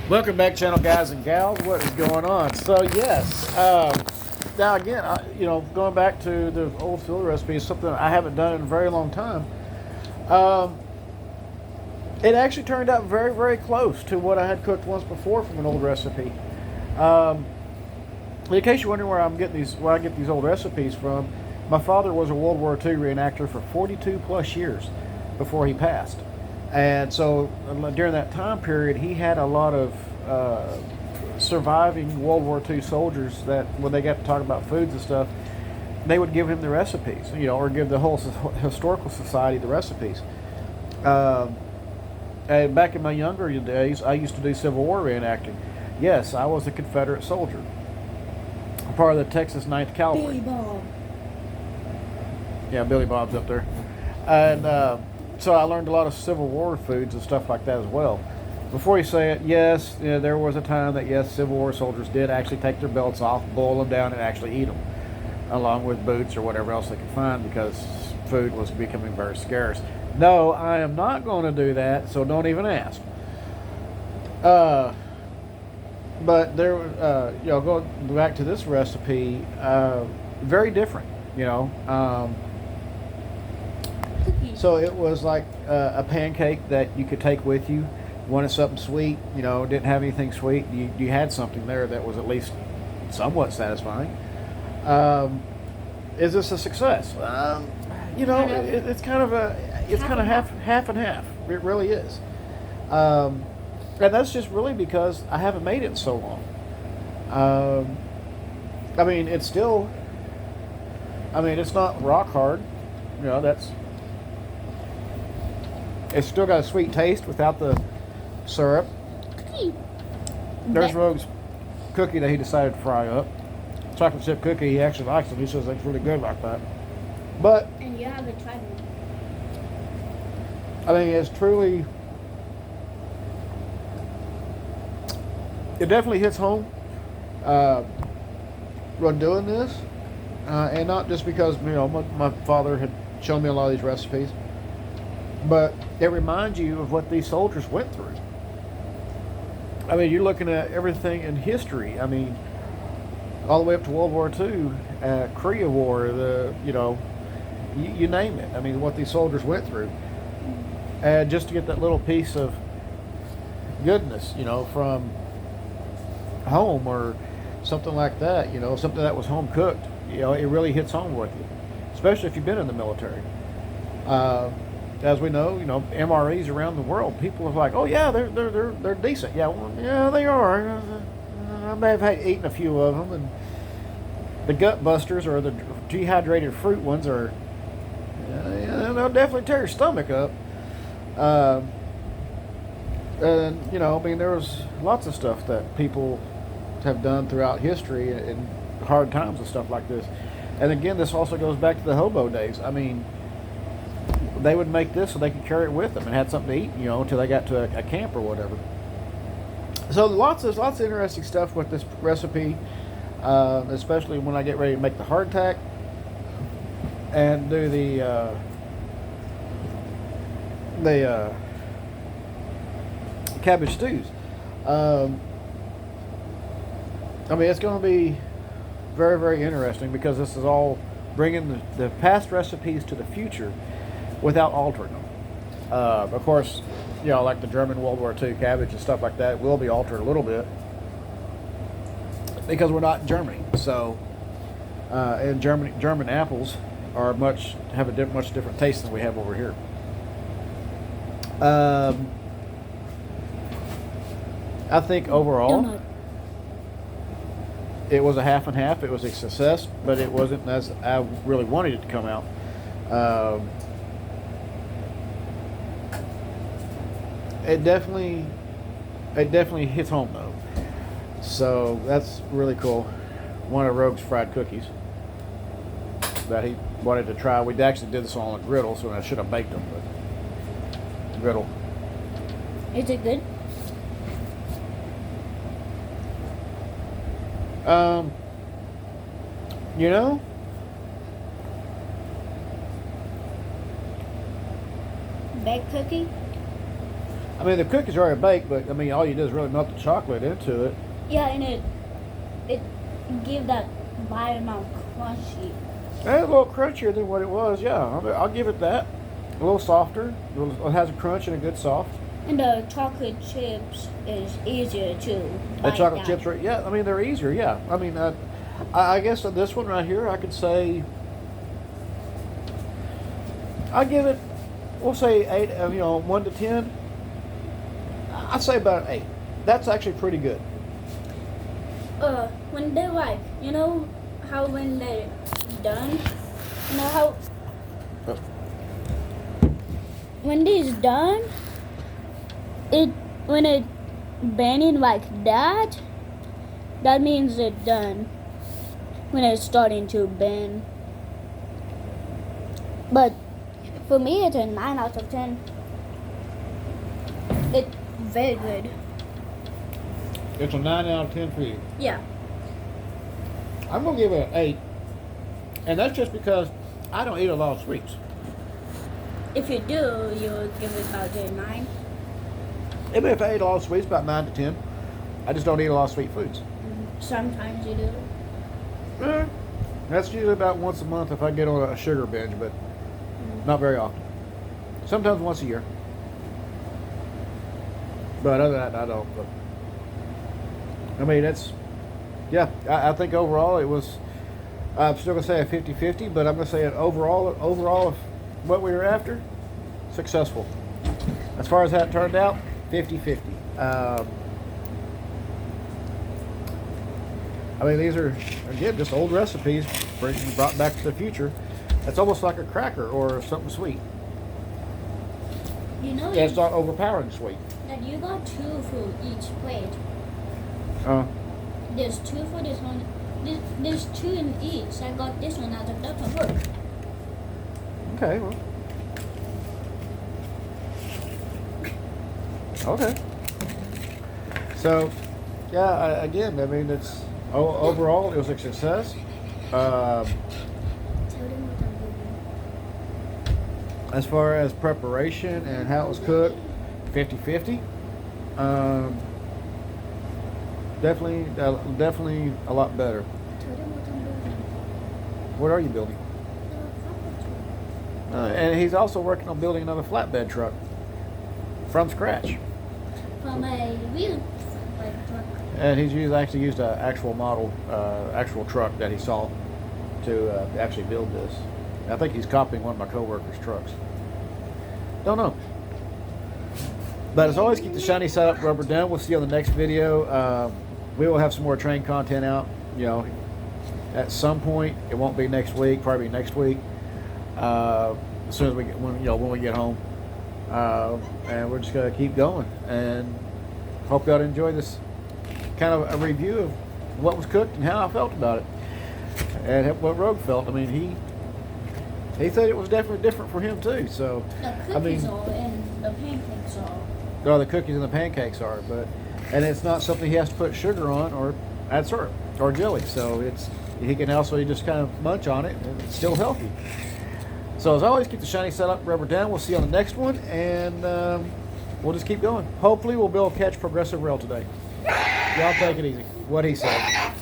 Welcome back, channel guys and gals. What is going on? So yes, now again, going back to the old Feild recipe is something I haven't done in a very long time. Um, it actually turned out very, very close to what I had cooked once before from an old recipe. Um, in case you're wondering where I get these old recipes from, my father was a World War II reenactor for 42 plus years before he passed. And so during that time period, he had a lot of surviving World War II soldiers that when they got to talk about foods and stuff, they would give him the recipes, or give the whole historical society the recipes. Um, and back in my younger days, I used to do Civil War reenacting. Yes, I was a Confederate soldier, part of the Texas Ninth Cavalry. Billy Bob. Yeah, Billy Bob's up there. And so I learned a lot of Civil War foods and stuff like that as well. Before you say it, yes, there was a time that, yes, Civil War soldiers did actually take their belts off, boil them down, and actually eat them, along with boots or whatever else they could find because food was becoming very scarce. No, I am not going to do that, so don't even ask. But there, going back to this recipe, very different, So it was like a pancake that you could take with you. Wanted something sweet, didn't have anything sweet. You had something there that was at least somewhat satisfying. Is this a success? It's kind of half and half. It really is. And that's just really because I haven't made it in so long. It's not rock hard. It's still got a sweet taste without the syrup. There's Rogue's cookie that he decided to fry up. Chocolate chip cookie, he actually likes it. He says it's really good like that. But And you haven't tried it. it's truly, it definitely hits home when doing this. And not just because, my father had shown me a lot of these recipes, but it reminds you of what these soldiers went through. You're looking at everything in history. All the way up to World War II, Korea War, you name it. What these soldiers went through. And just to get that little piece of goodness, from home or something like that, something that was home cooked, it really hits home with you, especially if you've been in the military. As we know, MREs around the world, people are like, oh yeah, they're decent. Yeah, well, yeah, they are. I may have eaten a few of them, and the gut busters or the dehydrated fruit ones are, they'll definitely tear your stomach up. And there was lots of stuff that people have done throughout history in hard times and stuff like this. And again, this also goes back to the hobo days. They would make this so they could carry it with them and had something to eat, until they got to a camp or whatever. So lots of interesting stuff with this recipe, especially when I get ready to make the hardtack and do the cabbage stews. It's going to be very, very interesting because this is all bringing the past recipes to the future without altering them. Of course, like the German World War II cabbage and stuff like that will be altered a little bit because we're not in Germany. So, and German apples have a much different taste than we have over here. I think overall, it was a half and half. It was a success, but it wasn't as I really wanted it to come out. It definitely hits home though. So that's really cool. One of Rogue's fried cookies that he wanted to try. We actually did this on a griddle, so I should have baked them, but griddle. Is it good? Baked cookie? I mean, the cookies are already baked, but I mean, all you do is really melt the chocolate into it. Yeah, and it give that bite amount crunchy. And it's a little crunchier than what it was. Yeah, I'll give it that. A little softer. It has a crunch and a good soft. And the chocolate chips is easier to The bite chocolate down. chips are, yeah. I mean, they're easier. Yeah. I mean, I guess this one right here, I could say, I give it, we'll say 8. 1 to 10. I'd say about 8. That's actually pretty good. When they're like, you know how when they're done, you know how when it's done, when it bending like that, that means it's done. When it's starting to bend. But for me, it's a 9 out of 10. It's very good. It's a 9 out of 10 for you. Yeah. I'm gonna give it an 8, and that's just because I don't eat a lot of sweets. If you do, you'll give it about a 9. Even if I ate a lot of sweets, about 9 to 10. I just don't eat a lot of sweet foods. Sometimes you do. That's usually about once a month if I get on a sugar binge, but not very often. Sometimes once a year. But other than that, I don't. But, I mean, I think overall it was, I'm still going to say a 50-50, but I'm going to say it overall of what we were after, successful. As far as how it turned out, 50-50. I mean, these are, again, just old recipes brought back to the future. It's almost like a cracker or something sweet. You know, Yeah, it's not overpowering sweet. that you got 2 for each plate. There's 2 for this one. There's 2 in each. I got this one out of that one. Look. Okay, well. Okay. So, yeah, again, I mean, it's overall it was a success. Tell them what I'm doing. As far as preparation and how it was cooked, 50-50. Definitely a lot better. Tell them what I'm doing. What are you building? And he's also working on building another flatbed truck from scratch. From a real flatbed truck. And he's actually used an actual model, actual truck that he saw to actually build this. I think he's copying one of my coworkers' trucks. Don't know. But as always, keep the shiny side up, rubber down. We'll see you on the next video. We will have some more train content out, at some point. It won't be next week, probably next week. As soon as when we get home. And we're just gonna keep going. And hope y'all enjoy this kind of a review of what was cooked and how I felt about it. And what Rogue felt. I mean, he said it was definitely different for him too. So, The cookies are and the pancakes are. Oh, the cookies and the pancakes are, and it's not something he has to put sugar on or add syrup or jelly. So he can also just kind of munch on it and it's still healthy. So as always, keep the shiny side up, rubber down. We'll see you on the next one, and we'll just keep going. Hopefully, we'll be able to catch Progressive Rail today. Y'all take it easy. What he said.